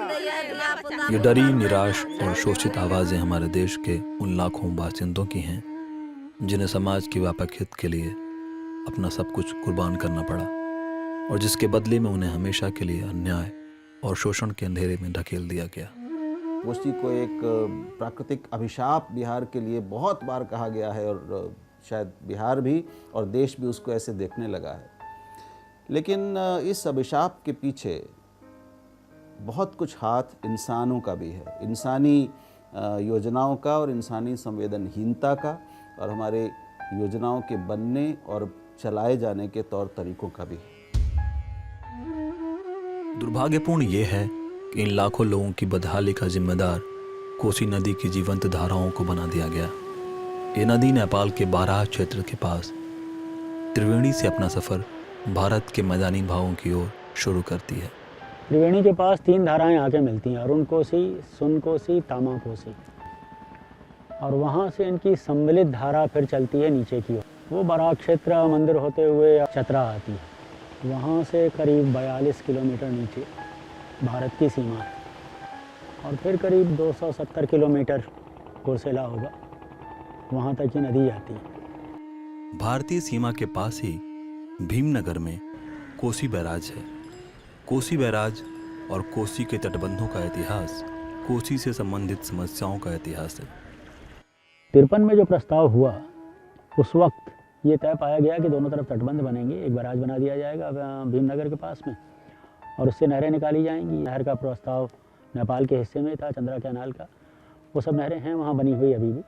ये डरी, निराश और शोषित आवाज़ें हमारे देश के उन लाखों बासिंदों की हैं जिन्हें समाज के व्यापक हित के लिए अपना सब कुछ कुर्बान करना पड़ा और जिसके बदले में उन्हें हमेशा के लिए अन्याय और शोषण के अंधेरे में धकेल दिया गया। कोसी को एक प्राकृतिक अभिशाप बिहार के लिए बहुत बार कहा गया है और शायद बिहार भी और देश भी उसको ऐसे देखने लगा है। लेकिन इस अभिशाप के पीछे बहुत कुछ हाथ इंसानों का भी है, इंसानी योजनाओं का और इंसानी संवेदनहीनता का और हमारे योजनाओं के बनने और चलाए जाने के तौर तरीकों का भी। दुर्भाग्यपूर्ण ये है कि इन लाखों लोगों की बदहाली का जिम्मेदार कोसी नदी की जीवंत धाराओं को बना दिया गया। ये नदी नेपाल के बाराह क्षेत्र के पास त्रिवेणी से अपना सफ़र भारत के मैदानी भागों की ओर शुरू करती है। त्रिवेणी के पास 3 धाराएं आके मिलती हैं, अरुण कोसी, सुन कोसी, तामा कोसी, और वहाँ से इनकी सम्मिलित धारा फिर चलती है नीचे की ओर। वो बाराह क्षेत्र मंदिर होते हुए चतरा आती है। वहाँ से करीब 42 किलोमीटर नीचे भारत की सीमा है और फिर करीब 270 किलोमीटर कुर्सेला होगा, वहाँ तक ही नदी जाती है। भारतीय सीमा के पास ही भीमनगर में कोसी बैराज है। कोसी बैराज और कोसी के तटबंधों का इतिहास कोसी से संबंधित समस्याओं का इतिहास है। 53 में जो प्रस्ताव हुआ उस वक्त ये तय पाया गया कि दोनों तरफ तटबंध बनेंगे, एक बैराज बना दिया जाएगा भीमनगर के पास में और उससे नहरें निकाली जाएंगी। नहर का प्रस्ताव नेपाल के हिस्से में था, चंद्रा कैनाल का। वो सब नहरें हैं वहाँ बनी हुई अभी भी।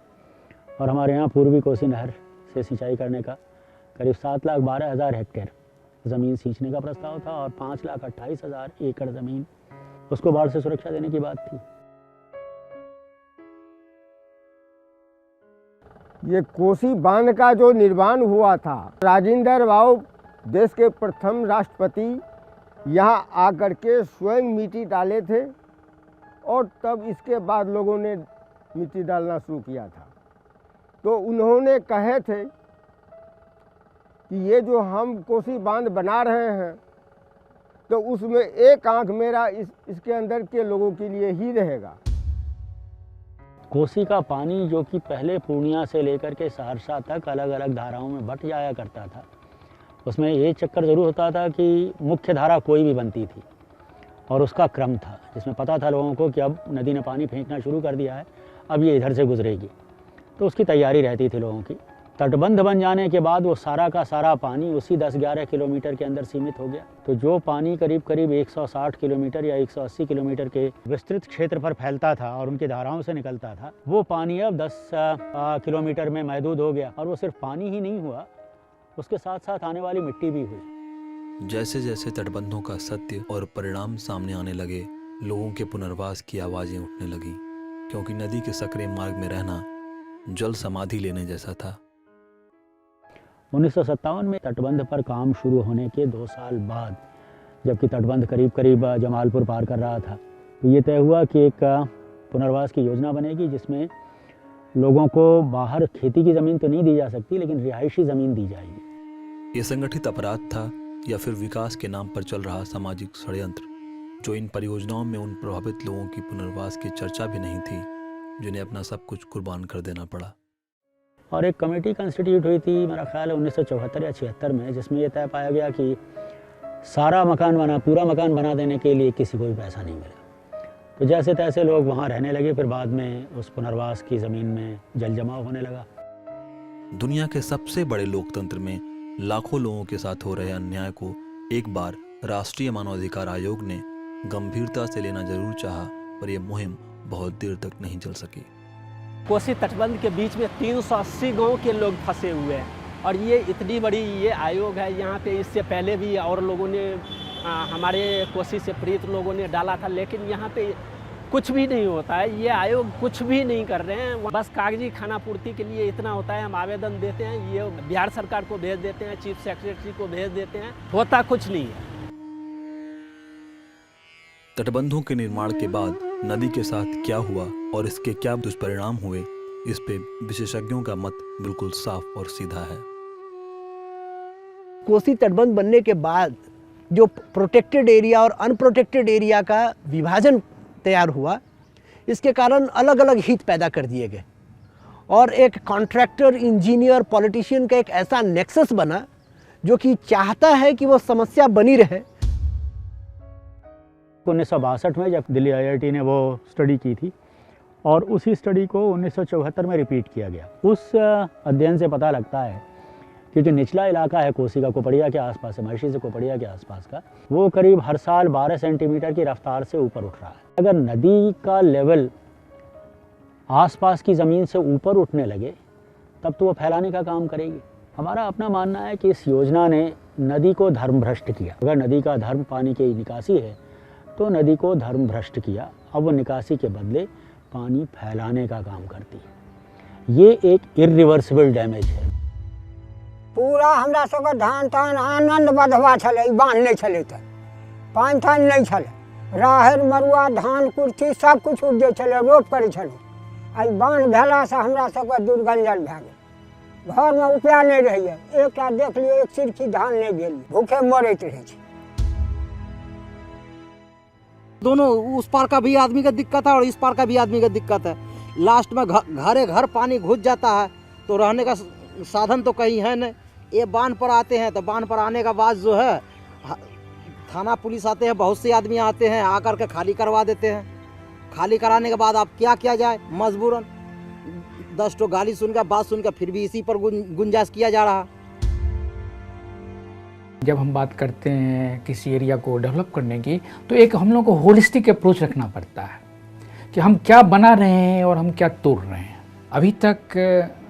और हमारे यहाँ पूर्वी कोसी नहर से सिंचाई करने का करीब 7,12,000 हेक्टेयर ज़मीन सींचने का प्रस्ताव था और 5,28,000 एकड़ ज़मीन उसको बाढ़ से सुरक्षा देने की बात थी। ये कोसी बांध का जो निर्माण हुआ था, राजेंद्र भाव देश के प्रथम राष्ट्रपति यहाँ आकर के स्वयं मिट्टी डाले थे और तब इसके बाद लोगों ने मिट्टी डालना शुरू किया था। तो उन्होंने कहे थे कि ये जो हम कोसी बांध बना रहे हैं तो उसमें एक आंख मेरा इसके अंदर के लोगों के लिए ही रहेगा। कोसी का पानी जो कि पहले पूर्णिया से लेकर के सहरसा तक अलग अलग धाराओं में बट जाया करता था, उसमें ये चक्कर ज़रूर होता था कि मुख्य धारा कोई भी बनती थी और उसका क्रम था जिसमें पता था लोगों को कि अब नदी ने पानी फेंकना शुरू कर दिया है, अब ये इधर से गुजरेगी, तो उसकी तैयारी रहती थी लोगों की। तटबंध बन जाने के बाद वो सारा का सारा पानी उसी 10-11 किलोमीटर के अंदर सीमित हो गया। तो जो पानी करीब करीब 160 किलोमीटर या 180 किलोमीटर के विस्तृत क्षेत्र पर फैलता था और उनकी धाराओं से निकलता था, वो पानी अब 10 किलोमीटर में महदूद हो गया। और वो सिर्फ पानी ही नहीं हुआ, उसके साथ साथ आने वाली मिट्टी भी हुई। जैसे जैसे तटबंधों का सत्य और परिणाम सामने आने लगे, लोगों के पुनर्वास की आवाज़ें उठने लगीं, क्योंकि नदी के सकरे मार्ग में रहना जल समाधि लेने जैसा था। 1957 में तटबंध पर काम शुरू होने के 2 साल बाद, जबकि तटबंध करीब करीब जमालपुर पार कर रहा था, तो ये तय हुआ कि एक पुनर्वास की योजना बनेगी जिसमें लोगों को बाहर खेती की ज़मीन तो नहीं दी जा सकती, लेकिन रिहायशी ज़मीन दी जाएगी। ये संगठित अपराध था या फिर विकास के नाम पर चल रहा सामाजिक षड्यंत्र, जो इन परियोजनाओं में उन प्रभावित लोगों की पुनर्वास की चर्चा भी नहीं थी जिन्हें अपना सब कुछ कुर्बान कर देना पड़ा। और एक कमेटी कंस्टिट्यूट हुई थी, मेरा ख्याल है 1974 या 76 में, जिसमें यह तय पाया गया कि पूरा मकान बना देने के लिए किसी को भी पैसा नहीं मिला। तो जैसे तैसे लोग वहाँ रहने लगे, फिर बाद में उस पुनर्वास की ज़मीन में जल जमाव होने लगा। दुनिया के सबसे बड़े लोकतंत्र में लाखों लोगों के साथ हो रहे अन्याय को एक बार राष्ट्रीय मानवाधिकार आयोग ने गंभीरता से लेना जरूर चाहा, पर यह मुहिम बहुत देर तक नहीं चल सकी। कोसी तटबंध के बीच में 380 गांव के लोग फंसे हुए हैं और ये इतनी बड़ी ये आयोग है। यहाँ पे इससे पहले भी और लोगों ने हमारे कोसी से प्रेरित लोगों ने डाला था, लेकिन यहाँ पे कुछ भी नहीं होता है। ये आयोग कुछ भी नहीं कर रहे हैं, बस कागजी खाना पूर्ति के लिए इतना होता है। हम आवेदन देते हैं, ये बिहार सरकार को भेज देते हैं, चीफ सेक्रेटरी को भेज देते हैं, होता कुछ नहीं है। तटबंधों के निर्माण के बाद नदी के साथ क्या हुआ और इसके क्या दुष्परिणाम हुए, इस पे विशेषज्ञों का मत बिल्कुल साफ और सीधा है। कोसी तटबंध बनने के बाद जो प्रोटेक्टेड एरिया और अनप्रोटेक्टेड एरिया का विभाजन तैयार हुआ, इसके कारण अलग अलग हित पैदा कर दिए गए और एक कॉन्ट्रैक्टर, इंजीनियर, पॉलिटिशियन का एक ऐसा नेक्सस बना जो कि चाहता है कि वो समस्या बनी रहे। 1962 में जब दिल्ली IIT ने वो स्टडी की थी और उसी स्टडी को 1974 में रिपीट किया गया। उस अध्ययन से पता लगता है कि जो निचला इलाका है कोसी का, कोपड़िया के आसपास है, महर्षि से कोपड़िया के आसपास का, वो करीब हर साल 12 सेंटीमीटर की रफ्तार से ऊपर उठ रहा है। अगर नदी का लेवल आसपास की ज़मीन से ऊपर उठने लगे तब तो वो फैलाने का काम करेगी। हमारा अपना मानना है कि इस योजना ने नदी को धर्मभ्रष्ट किया। अगर नदी का धर्म पानी की निकासी है तो नदी को धर्मभ्रष्ट किया। अब वो निकासी के बदले पानी फैलाने का काम करती है। ये एक इरिवर्सिबल डैमेज है। पूरा हमरा सबके धान तान आनंद बधवा छलै, बांध नहीं छलै तऽ पानि तानि नहीं छलै, राहरि मरुआ धान कुर्थी सब कुछ उपजै छलै, रोप करै छलै। आई बांध भेला से हमरा सबके दुर्गंजन भए गेल, घर में उपाय नहीं रहैए। एकटा देख लियो, एक सिरकी धान नहीं भेल, भूखे मरैत रहै छै। दोनों उस पार का भी आदमी का दिक्कत है और इस पार का भी आदमी का दिक्कत है। लास्ट में घरे घर पानी घुस जाता है तो रहने का साधन तो कहीं है नहीं। ये बांध पर आते हैं तो बांध पर आने का बाद जो है थाना पुलिस आते हैं, बहुत से आदमी आते हैं, आकर के खाली करवा देते हैं। खाली कराने के बाद अब क्या किया जाए, मजबूरन 10 तो गाली सुनकर, बात सुनकर फिर भी इसी पर गुंजाइश किया जा रहा। जब हम बात करते हैं किसी एरिया को डेवलप करने की, तो एक हम लोग को होलिस्टिक अप्रोच रखना पड़ता है कि हम क्या बना रहे हैं और हम क्या तोड़ रहे हैं। अभी तक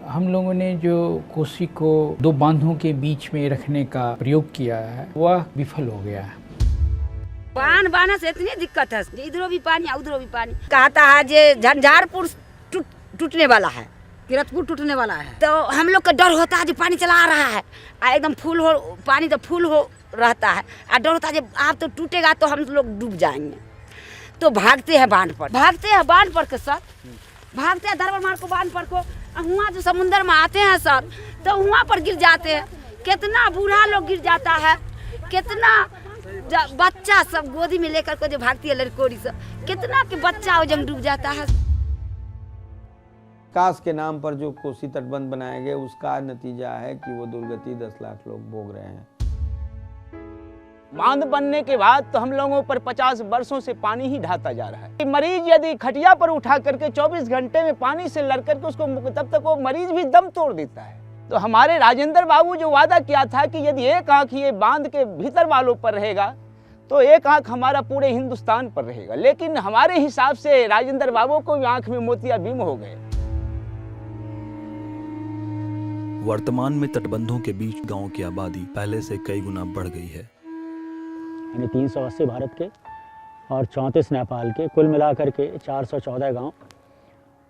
हम लोगों ने जो कोसी को 2 बांधों के बीच में रखने का प्रयोग किया है वह विफल हो गया है। बांध बांधने से इतनी दिक्कत है, इधरों भी पानी उधरों भी पानी। कहता है जे झंझारपुर टूटने वाला है, किरतपुर टूटने वाला है, तो हम लोग का डर होता है जो पानी चला आ रहा है, एकदम फुल हो पानी, तो फुल हो रहता है, और डर होता है जब आप तो टूटेगा तो हम लोग डूब जाएंगे। तो भागते हैं बांध पर, के साथ भागते हैं धरवर मार को बांध पर को। वहाँ जो समुंदर में आते हैं सब तो वहाँ पर गिर जाते हैं। कितना बूढ़ा लोग गिर जाता है, कितना बच्चा सब गोदी में लेकर को जो भागती है लड़कोरी सब, कितना के बच्चा वो जंग डूब जाता है। विकास के नाम पर जो कोसी तटबंध बनाए गए उसका नतीजा है कि वो दुर्गति 10 लाख लोग भोग रहे हैं। बांध बनने के बाद तो हम लोगों पर 50 वर्षों से पानी ही ढाता जा रहा है। मरीज यदि खटिया पर उठा करके 24 घंटे में पानी से लड़ करके उसको, तब तक वो मरीज भी दम तोड़ देता है। तो हमारे राजेंद्र बाबू जो वादा किया था कि यदि एक आंख ये बांध के भीतर वालों पर रहेगा तो एक आंख हमारा पूरे हिंदुस्तान पर रहेगा, लेकिन हमारे हिसाब से राजेंद्र बाबू को आंख में मोतियाबिंद हो गए। वर्तमान में तटबंधों के बीच गांव की आबादी पहले से कई गुना बढ़ गई है। यानी 380 भारत के और 34 नेपाल के, कुल मिलाकर के 414 गांव।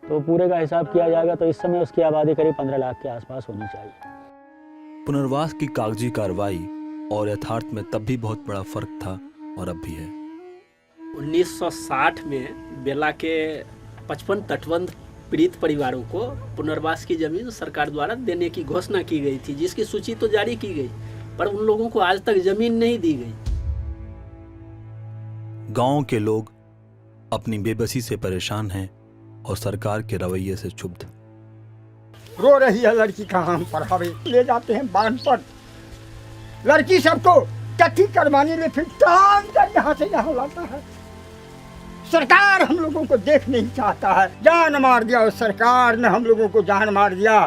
तो पूरे का हिसाब किया जाएगा तो इस समय उसकी आबादी करीब 15 लाख के आसपास होनी चाहिए। पुनर्वास की कागजी कार्रवाई और यथार्थ में तब भी बहुत बड़ा फर्क था और अब भी है। 1960 में बेला के 55 तटबंध पीड़ित परिवारों को पुनर्वास की जमीन सरकार द्वारा देने की घोषणा की गई थी, जिसकी सूची तो जारी की गई, पर उन लोगों को आज तक जमीन नहीं दी गई। गांव के लोग अपनी बेबसी से परेशान हैं और सरकार के रवैये से क्षुब्ध। रो रही है लड़की का, हम पढ़ावे ले जाते हैं बांध पर, लड़की सबको कथी करवाने ले फिर टांग कर यहाँ से यहाँ लाता है। सरकार हम लोगों को देख नहीं चाहता है, जान मार दिया उस सरकार ने, हम लोगों को जान मार दिया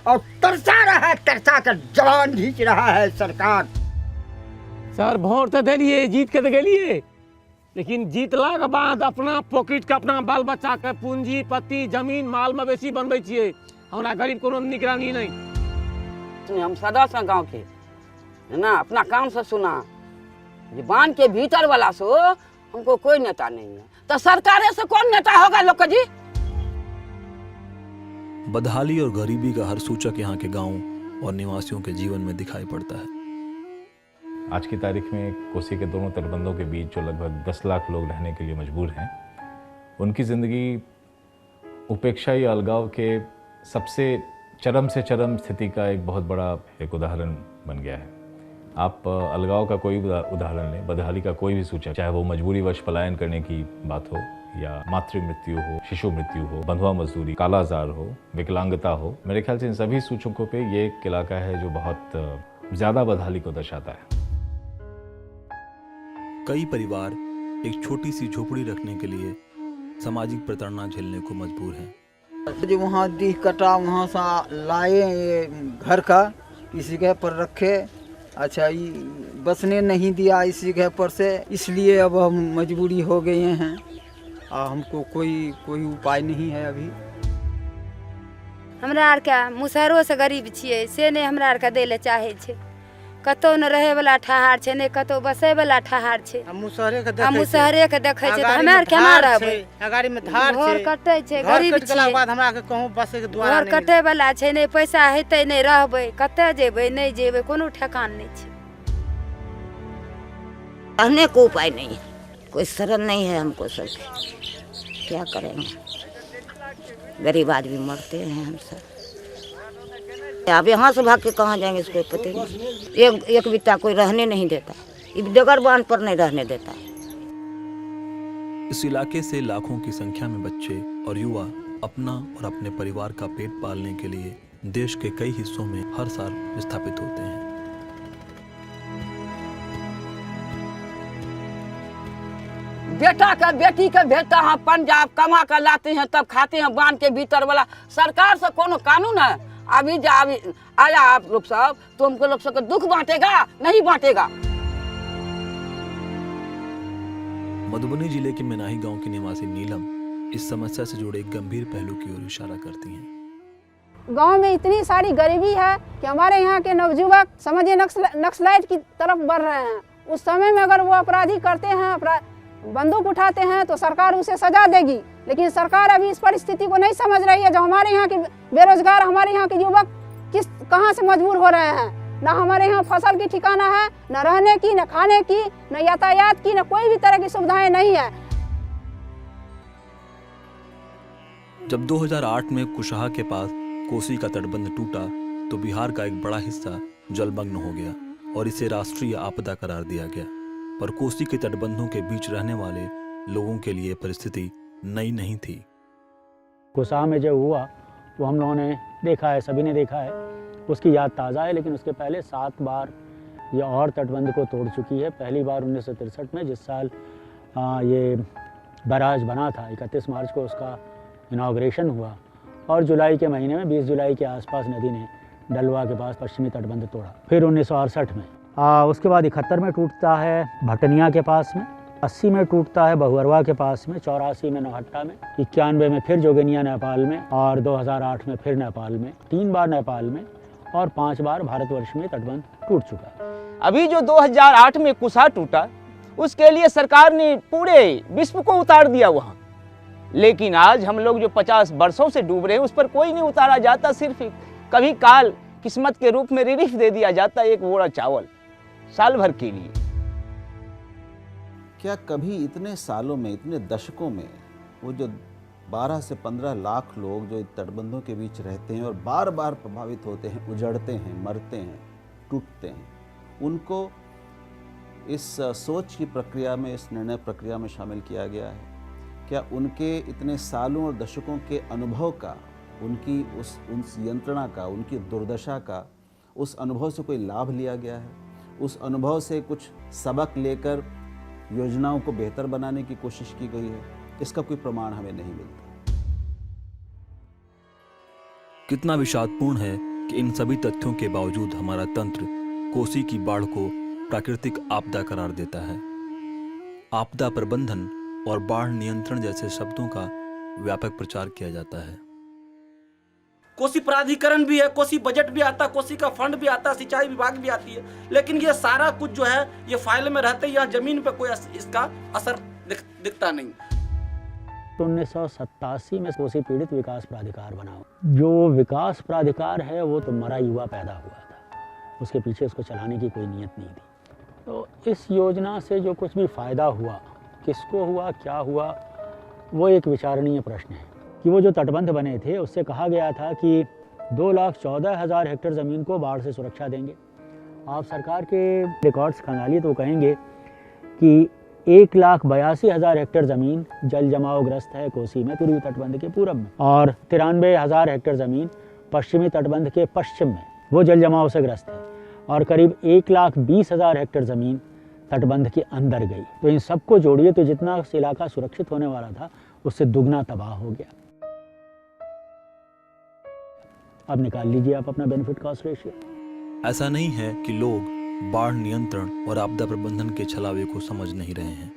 और तरसा रहा है, तरसा कर जान खींच रहा है सरकार। सर वोट तो दिलिए, जीत के तो गलिए, लेकिन जीतला के बाद अपना पॉकेट के, अपना बाल बच्चा के पूंजीपति जमीन माल मवेशी बनबै छियै, हमरा गरीब कोनो निगरानी नहीं। हम सदस्य गांव के है ना, अपना काम से सुना, ये बांध के भीतर वाला सो हमको कोई नेता नहीं है, तो सरकार से कौन नेता होगा लोग जी। बदहाली और गरीबी का हर सूचक यहाँ के गांव और निवासियों के जीवन में दिखाई पड़ता है। आज की तारीख में कोसी के दोनों तटबंधों के बीच जो लगभग 10 लाख लोग रहने के लिए मजबूर हैं, उनकी ज़िंदगी उपेक्षा या अलगाव के सबसे चरम से चरम स्थिति का एक बहुत बड़ा एक उदाहरण बन गया है। आप अलगाव का कोई उदाहरण लें, बदहाली का कोई भी सूचक, चाहे वो मजबूरीवश पलायन करने की बात हो या मातृ मृत्यु हो, शिशु मृत्यु हो, बंधुआ मजदूरी, कालाजार हो, विकलांगता हो, मेरे ख्याल से इन सभी सूचकों पे ये एक इलाका है जो बहुत ज़्यादा बदहाली को दर्शाता है। कई परिवार एक छोटी सी झोपड़ी रखने के लिए सामाजिक प्रताड़ना झेलने को मजबूर हैं। जो वहाँ दीह कटा वहाँ से लाए ये घर का इसी जगह पर रखे, अच्छा ये बसने नहीं दिया इसी जगह पर से, इसलिए अब हम मजबूरी हो गए हैं और हमको कोई उपाय नहीं है अभी। हमरा आर के मुसहरो से गरीब छियै से नहीं हमरा आर के दै ले चाहे छै, कतौ न रहे वाला ठहार छै ने कतौ बसे वाला ठहार छै। हम मुसहरे के देखे छै त हमे आर केना रहबै, गाड़ी में धार छै, घर कटै छै, गरीब छियै, बाद हमरा के कहूं बसे के द्वारा घर कटै वाला छै, नहीं पैसा हेतै नहीं रहबै, कतै जेबै नहीं जेबै कोनो ठेकान नहीं छै। रहने को उपाय नहीं है, कोई शरण नहीं है हमको सब, क्या करेंगे, गरीब आदमी मरते हैं हम सब। अब यहाँ से भाग के कहाँ जाएंगे इसको पता नहीं। एक बित्ता कोई रहने नहीं देता, डगर बांध पर नहीं रहने देता। इस इलाके से लाखों की संख्या में बच्चे और युवा अपना और अपने परिवार का पेट पालने के लिए देश के कई हिस्सों में हर साल विस्थापित होते हैं। बेटा का बेटी का भेजता है पंजाब, कमा कर लाते हैं तब खाते हैं बांध के भीतर वाला। सरकार से कोनो कानून है? अभी आया आप लोग सब तो हमको लोग सबको दुख बांटेगा नहीं बांटेगा। मधुबनी जिले के मेनाही गांव की निवासी नीलम इस समस्या से जुड़े एक गंभीर पहलू की ओर इशारा करती हैं। गांव में इतनी सारी गरीबी है कि हमारे यहाँ के नवयुवक समझिए नक्सलाइट की तरफ बढ़ रहे हैं। उस समय में अगर वो अपराधी करते हैं, बंदूक उठाते हैं तो सरकार उसे सजा देगी, लेकिन सरकार अभी इस परिस्थिति को नहीं समझ रही है। जो हमारे यहाँ के बेरोजगार, हमारे यहाँ के युवक कहाँ से मजबूर हो रहे हैं। ना हमारे यहाँ फसल की ठिकाना है, न रहने की, न खाने की, न यातायात की, न कोई भी तरह की सुविधाएं नहीं है। जब 2008 में कुशहा के पास कोसी का तटबंध टूटा तो बिहार का एक बड़ा हिस्सा जलमग्न हो गया और इसे राष्ट्रीय आपदा करार दिया गया। पर कोसी के तटबंधों के बीच रहने वाले लोगों के लिए परिस्थिति नई नहीं थी। कुशहा में जो हुआ वो हम लोगों ने देखा है, सभी ने देखा है, उसकी याद ताज़ा है। लेकिन उसके पहले 7 बार ये और तटबंध को तोड़ चुकी है। पहली बार 1963 में, जिस साल ये बैराज बना था, 31 मार्च को उसका इनाग्रेशन हुआ, और जुलाई के महीने में 20 जुलाई के आसपास नदी ने डलवा के पास पश्चिमी तटबंध तोड़ा। फिर 1968 में, उसके बाद 71 में टूटता है भटनिया के पास में, 80 में टूटता है बहुअरवा के पास में, 84 में नौहट्टा में, 91 में फिर जोगेनिया नेपाल में, और 2008 में फिर नेपाल में, 3 बार नेपाल में, और 5 बार भारतवर्ष में तटबंध टूट चुका है। अभी जो 2008 में कुशहा टूटा उसके लिए सरकार ने पूरे विश्व को उतार दिया वहाँ, लेकिन आज हम लोग जो 50 वर्षों से डूब रहे हैं उस पर कोई नहीं उतारा जाता। सिर्फ कभी काल किस्मत के रूप में रिलीफ दे दिया जाता है, एक बोरा चावल साल भर के लिए। क्या कभी इतने सालों में, इतने दशकों में वो जो 12 से 15 लाख लोग जो तटबंधों के बीच रहते हैं और बार बार प्रभावित होते हैं, उजड़ते हैं, मरते हैं, टूटते हैं, उनको इस सोच की प्रक्रिया में, इस निर्णय प्रक्रिया में शामिल किया गया है? क्या उनके इतने सालों और दशकों के अनुभव का, उनकी उस यंत्रणा का, उनकी दुर्दशा का, उस अनुभव से कोई लाभ लिया गया है? उस अनुभव से कुछ सबक लेकर योजनाओं को बेहतर बनाने की कोशिश की गई है? इसका कोई प्रमाण हमें नहीं मिलता। कितना विषादपूर्ण है कि इन सभी तथ्यों के बावजूद हमारा तंत्र कोसी की बाढ़ को प्राकृतिक आपदा करार देता है। आपदा प्रबंधन और बाढ़ नियंत्रण जैसे शब्दों का व्यापक प्रचार किया जाता है। कोसी प्राधिकरण भी है, कोसी बजट भी आता, कोसी का फंड भी आता, सिंचाई विभाग भी आती है, लेकिन ये सारा कुछ जो है ये फाइल में रहते, यहाँ जमीन पे कोई इसका असर दिखता नहीं। 1987 में कोसी पीड़ित विकास प्राधिकार बना। जो विकास प्राधिकार है वो तो मरा युवा पैदा हुआ था, उसके पीछे उसको चलाने की कोई नीयत नहीं थी। तो इस योजना से जो कुछ भी फ़ायदा हुआ, किसको हुआ, क्या हुआ, वो एक विचारणीय प्रश्न है। कि वो जो तटबंध बने थे उससे कहा गया था कि 2,14,000 हेक्टेयर ज़मीन को बाढ़ से सुरक्षा देंगे। आप सरकार के रिकॉर्ड्स खंगालिए तो कहेंगे कि 1,82,000 हेक्टेयर ज़मीन जल जमाव ग्रस्त है कोसी में, पूर्वी तटबंध के पूरब में, और 93,000 हेक्टेयर ज़मीन पश्चिमी तटबंध के पश्चिम में, वो जल जमाव से ग्रस्त है। और करीब 1,20,000 हेक्टेयर ज़मीन तटबंध के अंदर गई। तो इन सबको जोड़िए तो जितना इलाका सुरक्षित होने वाला था उससे दुगना तबाह हो गया। अब निकाल लीजिए आप अपना बेनिफिट कॉस्ट रेशियो। ऐसा नहीं है कि लोग बाढ़ नियंत्रण और आपदा प्रबंधन के छलावे को समझ नहीं रहे हैं।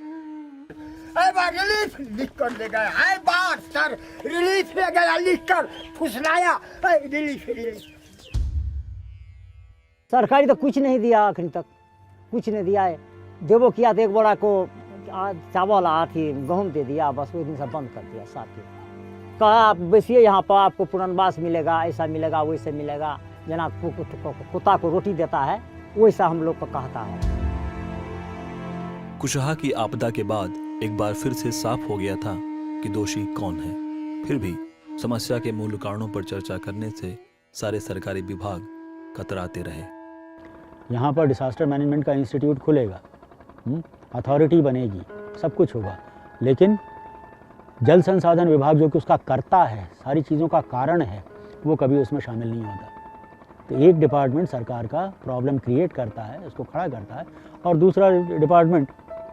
रिलीफ लिख कर दे गया है, बाढ़ सर रिलीफ ले गया लिख कर फुसलाया, रिलीफ। सरकारी तो कुछ नहीं दिया, आखिर तक कुछ नहीं दिया है। देवो किया तो एक बड़ा को चावल आती गेहूँ दे दिया, बस वो दिन से बंद कर दिया। साथ ही कहा आप बैसिए यहाँ पर, आपको पुनर्वास मिलेगा, ऐसा मिलेगा वैसे मिलेगा, जना कुत्ता को रोटी देता है वैसा हम लोग को कहता है। कुशहा की आपदा के बाद एक बार फिर से साफ हो गया था कि दोषी कौन है। फिर भी समस्या के मूल कारणों पर चर्चा करने से सारे सरकारी विभाग कतराते रहे। यहाँ पर डिसास्टर मैनेजमेंट का इंस्टीट्यूट खुलेगा, अथॉरिटी बनेगी, सब कुछ होगा, लेकिन जल संसाधन विभाग जो कि उसका कर्ता है, सारी चीज़ों का कारण है, वो कभी उसमें शामिल नहीं होता। तो एक डिपार्टमेंट सरकार का प्रॉब्लम क्रिएट करता है, उसको खड़ा करता है, और दूसरा डिपार्टमेंट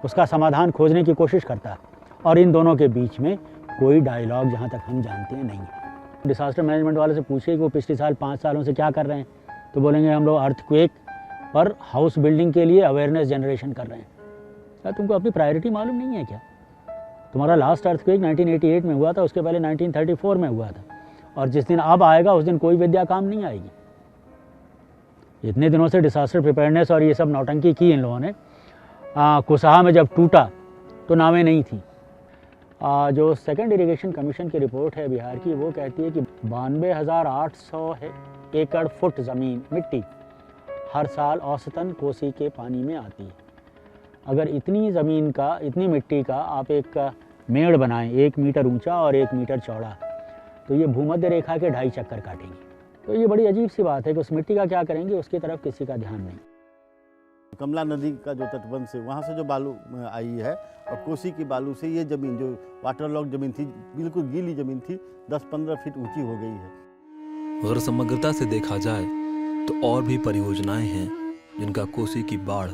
उसका समाधान खोजने की कोशिश करता है, और इन दोनों के बीच में कोई डायलॉग जहाँ तक हम जानते हैं नहीं है। डिसास्टर मैनेजमेंट वाले से पूछिए कि वो पिछले साल 5 सालों से क्या कर रहे हैं, तो बोलेंगे हम लोग अर्थक्वेक और हाउस बिल्डिंग के लिए अवेयरनेस जनरेशन कर रहे हैं। क्या तुमको अपनी प्रायोरिटी मालूम नहीं है क्या? तुम्हारा लास्ट अर्थक्वेक 1988 में हुआ था, उसके पहले 1934 में हुआ था, और जिस दिन अब आएगा उस दिन कोई विद्या काम नहीं आएगी। इतने दिनों से डिसास्टर प्रिपेयरनेस और ये सब नौटंकी की इन लोगों ने। कुशहा में जब टूटा तो नावें नहीं थी। जो सेकंड इरिगेशन कमीशन की रिपोर्ट है बिहार की, वो कहती है कि 92,800 एकड़ फुट ज़मीन मिट्टी हर साल औसतन कोसी के पानी में आती है। अगर इतनी ज़मीन का, इतनी मिट्टी का आप एक मेड़ बनाएं 1 मीटर ऊंचा और 1 मीटर चौड़ा, तो ये भूमध्य रेखा के 2.5 चक्कर काटेंगी। तो ये बड़ी अजीब सी बात है कि उस मिट्टी का क्या करेंगे, उसकी तरफ किसी का ध्यान नहीं। कमला नदी का जो तटबंध से वहाँ से जो बालू आई है, और कोसी की बालू से ये ज़मीन जो वाटर लॉक ज़मीन थी, बिल्कुल गीली ज़मीन थी, 10-15 फीट ऊंची हो गई है। अगर समग्रता से देखा जाए तो और भी परियोजनाएं हैं जिनका कोसी की बाढ़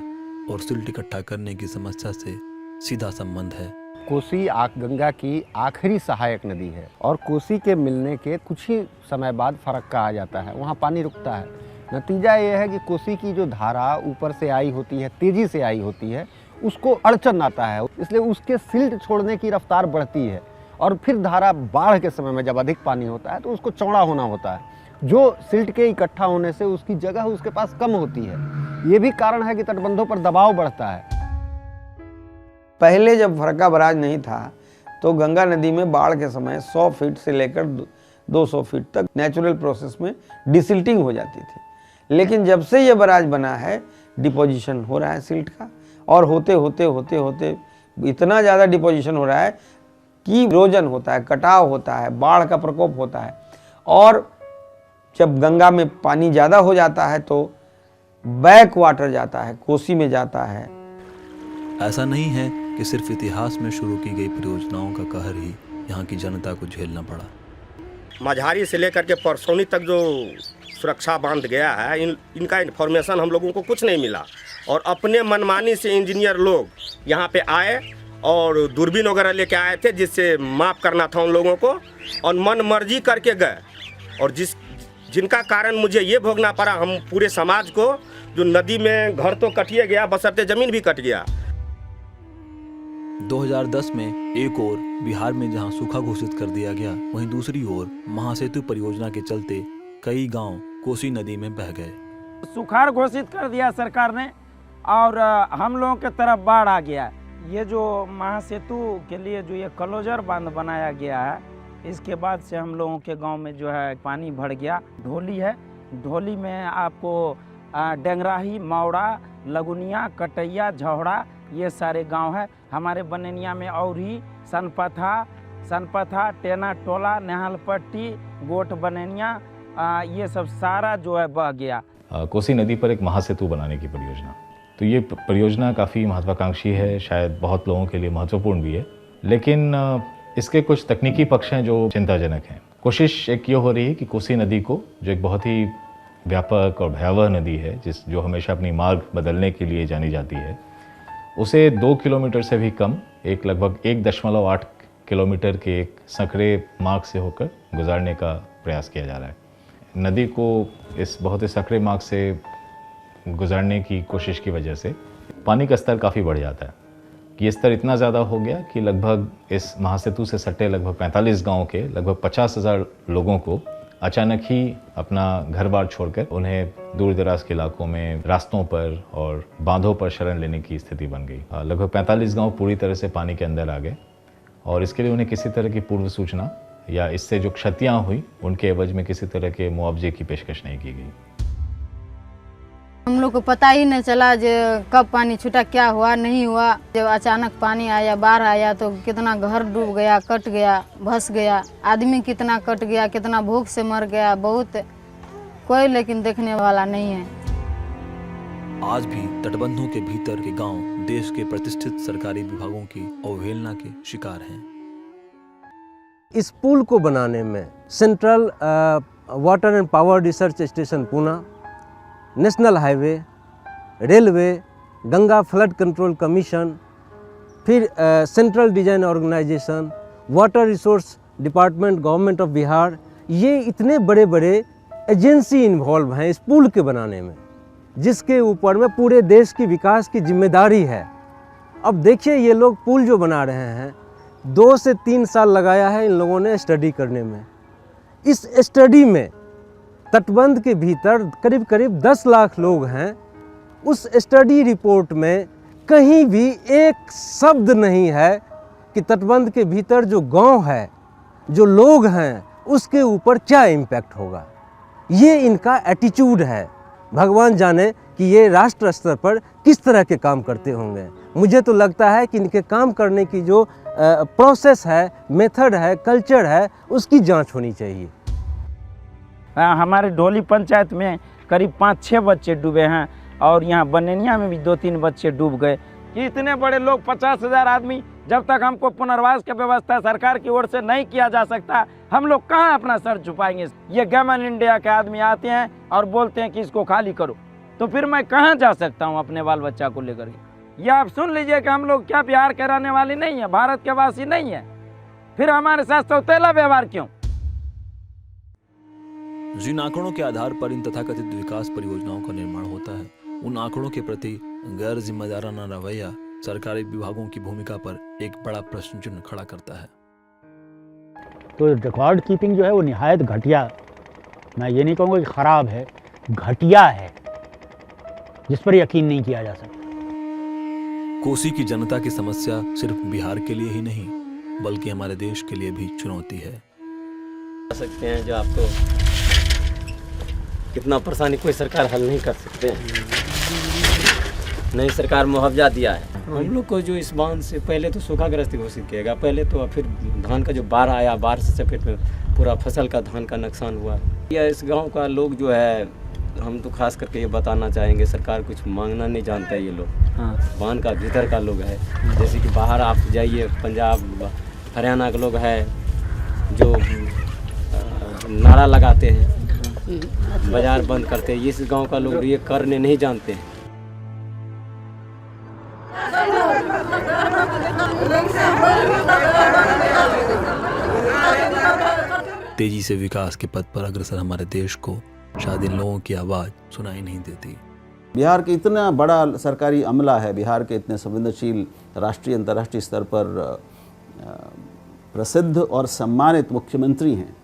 और सिल्ट इकट्ठा करने की समस्या से सीधा संबंध है। कोसी गंगा की आखिरी सहायक नदी है, और कोसी के मिलने के कुछ ही समय बाद फरक्का आ जाता है, वहाँ पानी रुकता है। नतीजा ये है कि कोसी की जो धारा ऊपर से आई होती है, तेज़ी से आई होती है, उसको अड़चन आता है, इसलिए उसके सिल्ट छोड़ने की रफ्तार बढ़ती है, और फिर धारा बाढ़ के समय में जब अधिक पानी होता है तो उसको चौड़ा होना होता है, जो सिल्ट के इकट्ठा होने से उसकी जगह उसके पास कम होती है। ये भी कारण है कि तटबंधों पर दबाव बढ़ता है। पहले जब फरक्का बराज नहीं था तो गंगा नदी में बाढ़ के समय 100 फीट से लेकर 200 फीट तक नेचुरल प्रोसेस में डिसिल्टिंग हो जाती थी। लेकिन जब से ये बराज बना है, डिपोजिशन हो रहा है सिल्ट का, और होते होते इतना ज़्यादा डिपोजिशन हो रहा है कि इरोजन होता है, कटाव होता है, बाढ़ का प्रकोप होता है, और जब गंगा में पानी ज़्यादा हो जाता है तो बैक वाटर जाता है, कोसी में जाता है। ऐसा नहीं है कि सिर्फ इतिहास में शुरू की गई परियोजनाओं का कहर ही यहाँ की जनता को झेलना पड़ा। मझारी से लेकर के परसौनी तक जो सुरक्षा बांध गया है, इनका इन्फॉर्मेशन हम लोगों को कुछ नहीं मिला, और अपने मनमानी से इंजीनियर लोग यहाँ पे आए और दूरबीन वगैरह लेके आए थे जिससे माप करना था उन लोगों को, और मन मर्जी करके गए, और जिनका कारण मुझे ये भोगना पड़ा, हम पूरे समाज को, जो नदी में घर तो कटिए गया, बशर्ते जमीन भी कट गया। 2010 में एक ओर बिहार में जहां सूखा घोषित कर दिया गया, वहीं दूसरी ओर महासेतु परियोजना के चलते कई गांव कोसी नदी में बह गए। सुखाड़ घोषित कर दिया सरकार ने, और हम लोगों के तरफ बाढ़ आ गया। ये जो महासेतु के लिए जो ये क्लोजर बांध बनाया गया है, इसके बाद से हम लोगों के गांव में जो है पानी भर गया। ढोली है, ढोली में आपको डेंगराही, मावड़ा, लगुनिया, कटैया, झौड़ा, ये सारे गांव है। हमारे बननिया में और ही सनपथा, टेना टोला, नेहालपट्टी, गोट बननिया, ये सब सारा जो है बह गया। कोसी नदी पर एक महासेतु बनाने की परियोजना तो ये परियोजना काफ़ी महत्वाकांक्षी है, शायद बहुत लोगों के लिए महत्वपूर्ण भी है, लेकिन इसके कुछ तकनीकी पक्ष हैं जो चिंताजनक हैं। कोशिश एक ये हो रही है कि कोसी नदी को, जो एक बहुत ही व्यापक और भयावह नदी है, जो हमेशा अपनी मार्ग बदलने के लिए जानी जाती है, उसे 2 किलोमीटर से भी कम, एक लगभग 1.8 किलोमीटर के एक संकरे मार्ग से होकर गुजारने का प्रयास किया जा रहा है। नदी को इस बहुत ही संकरे मार्ग से गुजारने की कोशिश की वजह से पानी का स्तर काफ़ी बढ़ जाता है। ये स्तर इतना ज़्यादा हो गया कि लगभग इस महासेतु से सटे लगभग 45 गाँव के लगभग 50,000 लोगों को अचानक ही अपना घर बार छोड़कर उन्हें दूर दराज के इलाकों में रास्तों पर और बांधों पर शरण लेने की स्थिति बन गई। लगभग 45 गांव पूरी तरह से पानी के अंदर आ गए और इसके लिए उन्हें किसी तरह की पूर्व सूचना या इससे जो क्षतियां हुई उनके एवज में किसी तरह के मुआवजे की पेशकश नहीं की गई। हम लोग को पता ही नहीं चला जो कब पानी छूटा, क्या हुआ नहीं हुआ। जब अचानक पानी आया, बाढ़ आया तो कितना घर डूब गया, कट गया, भस गया, आदमी कितना कट गया, कितना भूख से मर गया, बहुत कोई लेकिन देखने वाला नहीं है। आज भी तटबंधों के भीतर के गांव देश के प्रतिष्ठित सरकारी विभागों की अवहेलना के शिकार हैं। इस पुल को बनाने में central water and power research station Poona, national highway, railway, Ganga flood control commission, फिर central design organisation, water resource department government of Bihar, ये इतने बड़े बड़े एजेंसी इन्वॉल्व हैं इस पुल के बनाने में, जिसके ऊपर में पूरे देश की विकास की जिम्मेदारी है। अब देखिए ये लोग पुल जो बना रहे हैं, 2 से 3 साल लगाया है इन लोगों ने स्टडी करने में। इस स्टडी में तटबंध के भीतर करीब करीब 10 लाख लोग हैं। उस स्टडी रिपोर्ट में कहीं भी एक शब्द नहीं है कि तटबंध के भीतर जो गांव है, जो लोग हैं, उसके ऊपर क्या इम्पैक्ट होगा। ये इनका एटीट्यूड है। भगवान जाने कि ये राष्ट्र स्तर पर किस तरह के काम करते होंगे। मुझे तो लगता है कि इनके काम करने की जो प्रोसेस है, मेथड है, कल्चर है, उसकी जांच होनी चाहिए। हमारे ढोली पंचायत में करीब 5-6 बच्चे डूबे हैं और यहाँ बनेनिया में भी 2-3 बच्चे डूब गए। कि इतने बड़े लोग 50,000 आदमी, जब तक हमको पुनर्वास की व्यवस्था सरकार की ओर से नहीं किया जा सकता, हम लोग कहाँ अपना सर छुपाएंगे। ये गवर्नमेंट इंडिया के आदमी आते हैं और बोलते हैं कि इसको खाली करो, तो फिर मैं कहाँ जा सकता हूँ अपने बाल बच्चा को लेकर के। ये आप सुन लीजिए कि हम लोग क्या बिहार के रहने वाले नहीं है, भारत के वासी नहीं है, फिर हमारे साथ सौतेला व्यवहार क्यों। जिन आंकड़ों के आधार पर इन तथाकथित विकास परियोजनाओं का निर्माण होता है, उन आंकड़ों के प्रति गैर जिम्मेदाराना रवैया सरकारी विभागों की भूमिका पर एक बड़ा प्रश्न चिन्ह खड़ा करता है। तो रिकॉर्ड कीपिंग जो है वो निहायत घटिया, मैं ये नहीं कहूँगा कि ख़राब है, घटिया है, जिस पर यकीन नहीं किया जा सकता। कोसी की जनता की समस्या सिर्फ बिहार के लिए ही नहीं, बल्कि हमारे देश के लिए भी चुनौती है। सकते हैं जो आपको कितना परेशानी कोई सरकार हल नहीं कर सकते हैं। नई सरकार मुआवजा दिया है हम लोग को, जो इस बांध से पहले तो सूखाग्रस्त घोषित किएगा पहले तो, फिर धान का जो बाढ़ आया, बाढ़ से चपेट में पूरा फसल का धान का नुकसान हुआ। या इस गांव का लोग जो है, हम तो खास करके ये बताना चाहेंगे, सरकार कुछ मांगना नहीं जानता है ये लोग। हाँ, बांध का भीतर का लोग है, जैसे कि बाहर आप जाइए पंजाब हरियाणा के लोग है जो नारा लगाते हैं, बाजार बंद करते हैं, इस गांव का लोग ये करने नहीं जानते हैं। तेजी से विकास के पथ पर अग्रसर हमारे देश को शायद इन लोगों की आवाज़ सुनाई नहीं देती। बिहार के इतना बड़ा सरकारी अमला है, बिहार के इतने संवेदनशील राष्ट्रीय अंतर्राष्ट्रीय स्तर पर प्रसिद्ध और सम्मानित मुख्यमंत्री हैं,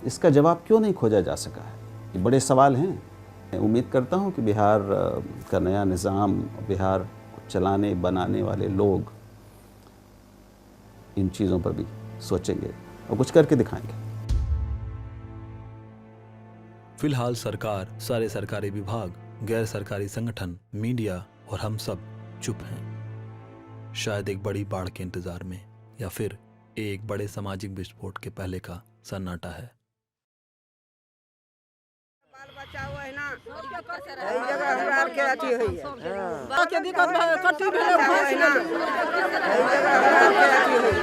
इसका जवाब क्यों नहीं खोजा जा सका है? ये बड़े सवाल हैं। उम्मीद करता हूँ कि बिहार का नया निज़ाम, बिहार को चलाने बनाने वाले लोग इन चीज़ों पर भी सोचेंगे और कुछ करके दिखाएंगे। फिलहाल सरकार, सारे सरकारी विभाग, गैर सरकारी संगठन, मीडिया और हम सब चुप हैं। शायद एक बड़ी बाढ़ के इंतजार में, या फिर एक बड़े सामाजिक विस्फोट के पहले का सन्नाटा है। बचाओ है ना कई जगह हमरा के अथी होई है के दिक्कत है कट्टी भेले है ना कई जगह हमरा के अथी होई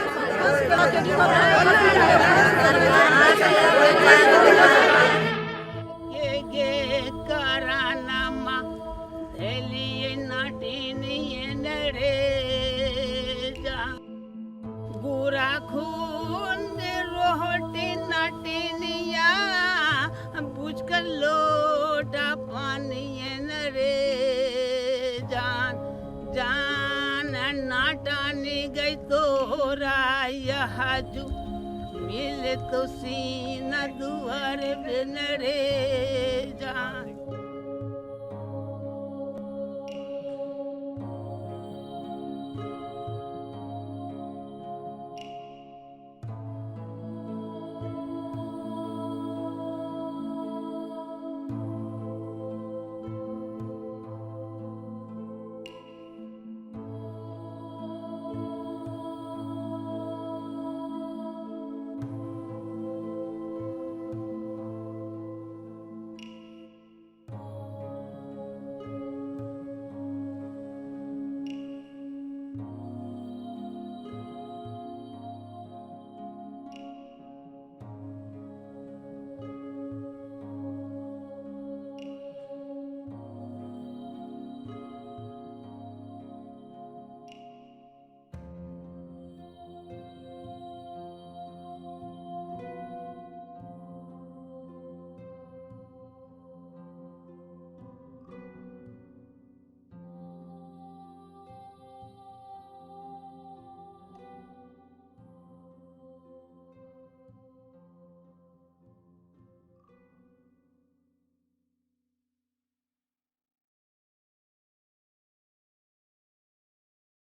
ये करानामा एलिए नाटिनिए नरे जा गुरा खून रोहटी नाटिनिया बुझकर लोटा पानी नरे जान जान नाटानी गई तोरा यह जू मिले तो सीना दुआर बिनरे